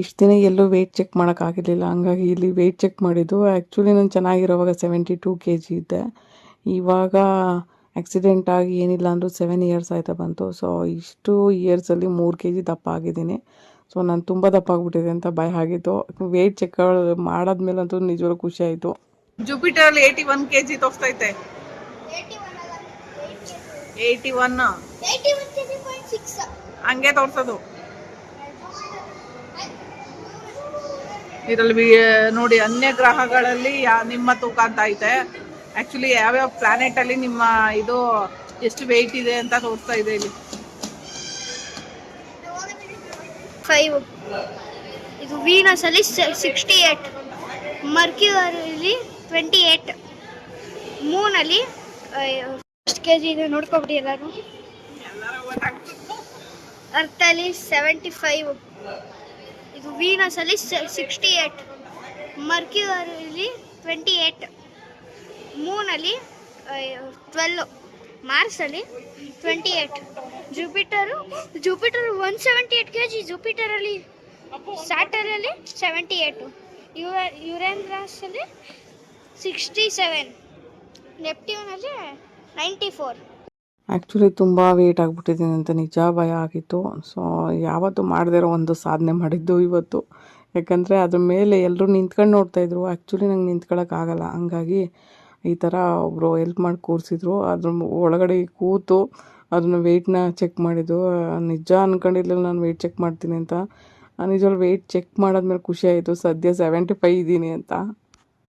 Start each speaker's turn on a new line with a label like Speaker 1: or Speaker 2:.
Speaker 1: ಇಷ್ಟು ದಿನ ಎಲ್ಲೂ ವೆಯ್ಟ್ ಚೆಕ್ ಮಾಡೋಕ್ಕಾಗಿರಲಿಲ್ಲ, ಹಂಗಾಗಿ ಇಲ್ಲಿ ವೆಯ್ಟ್ ಚೆಕ್ ಮಾಡಿದ್ದು. ಆ್ಯಕ್ಚುಲಿ ನಾನು ಚೆನ್ನಾಗಿರೋವಾಗ 72 kg ಇದ್ದೆ. ಇವಾಗ ಆಕ್ಸಿಡೆಂಟ್ ಆಗಿ ಏನಿಲ್ಲ ಅಂದರೂ 7 ಇಯರ್ಸ್ ಆಯ್ತಾ ಬಂತು. ಸೊ ಇಷ್ಟು ಇಯರ್ಸಲ್ಲಿ 3 kg ದಪ್ಪ ಆಗಿದ್ದೀನಿ. ಸೊ ನಾನು ತುಂಬ ದಪ್ಪ ಆಗಿಬಿಟ್ಟಿದೆ ಅಂತ ಭಯ ಆಗಿತ್ತು. ವೆಯ್ಟ್ ಚೆಕ್ ಮಾಡಾದ್ಮೇಲಂತೂ ನಿಜವಾಗ್ಲೂ ಖುಷಿ ಆಯಿತು.
Speaker 2: Jupiter 81 kg ತೋರಿಸ್ತೈತೆ. 81 ಹಂಗೆ ತೋರ್ಸೋದು. ಇದರಲ್ಲಿ ನೋಡಿ ಅನ್ಯ ಗ್ರಹಗಳಲ್ಲಿ ನಿಮ್ಮ ತೂಕ ಅಂತ ಐತೆ. ಆ್ಯಕ್ಚುಲಿ ಯಾವ್ಯಾವ ಪ್ಲಾನೆಟಲ್ಲಿ ನಿಮ್ಮ ಇದು ಎಷ್ಟು ವೆಯ್ಟ್ ಇದೆ ಅಂತ ತೋರಿಸ್ತಾ ಇದೆ ಇಲ್ಲಿ.
Speaker 3: 5 ಇದು ವೀನಸ್ ಅಲ್ಲಿ 68, ಮರ್ಕ್ಯೂರಿಲಿ 28, ಮೂನ್ ಅಲ್ಲಿ ಎಷ್ಟು kg ಇದೆ ನೋಡ್ಕೊಬಿಡಿ ಎಲ್ಲರೂ. ಅರ್ತ್ ಅಲ್ಲಿ 75, ಇದು ವೀನಸ್ ಅಲ್ಲಿ 68, ಮರ್ಕ್ಯೂರಿಲಿ 28, ಮೂನ್ ಅಲ್ಲಿ 12, ಮಾರ್ಸ್ ಅಲ್ಲಿ 28, ಜುಪಿಟರ್ 178 kg ಜುಪಿಟರ್ ಅಲ್ಲಿ, ಸ್ಯಾಟರ್ನ್ ಅಲ್ಲಿ 78, ಯುರೇನಸ್ ಅಲ್ಲಿ 67, ನೆಪ್ಟ್ಯೂನ್ ಅಲ್ಲಿ 94.
Speaker 1: ಆ್ಯಕ್ಚುಲಿ ತುಂಬ ವೇಟ್ ಆಗಿಬಿಟ್ಟಿದ್ದೀನಿ ಅಂತ ನಿಜ ಭಯ ಆಗಿತ್ತು. ಸೊ ಯಾವತ್ತೂ ಮಾಡದೇ ಇರೋ ಒಂದು ಸಾಧನೆ ಮಾಡಿದ್ದು ಇವತ್ತು. ಯಾಕಂದರೆ ಅದ್ರ ಮೇಲೆ ಎಲ್ಲರೂ ನಿಂತ್ಕೊಂಡು ನೋಡ್ತಾಯಿದ್ರು. ಆ್ಯಕ್ಚುಲಿ ನಂಗೆ ನಿಂತ್ಕೊಳ್ಳೋಕ್ಕಾಗಲ್ಲ, ಹಂಗಾಗಿ ಈ ಥರ ಒಬ್ಬರು ಹೆಲ್ಪ್ ಮಾಡಿ ಕೂರಿಸಿದ್ರು. ಅದ್ರ ಒಳಗಡೆ ಕೂತು ಅದನ್ನು ವೆಯ್ಟ್ನ ಚೆಕ್ ಮಾಡಿದ್ದು. ನಿಜ ಅಂದ್ಕೊಂಡಿರ್ಲಿಲ್ಲ ನಾನು ವೆಯ್ಟ್ ಚೆಕ್ ಮಾಡ್ತೀನಿ ಅಂತ. ನಿಜವಾಗ್ಲೂ ವೆಯ್ಟ್ ಚೆಕ್ ಮಾಡಾದ್ಮೇಲೆ ಖುಷಿ ಆಯಿತು. ಸದ್ಯ 75 ಇದ್ದೀನಿ ಅಂತ.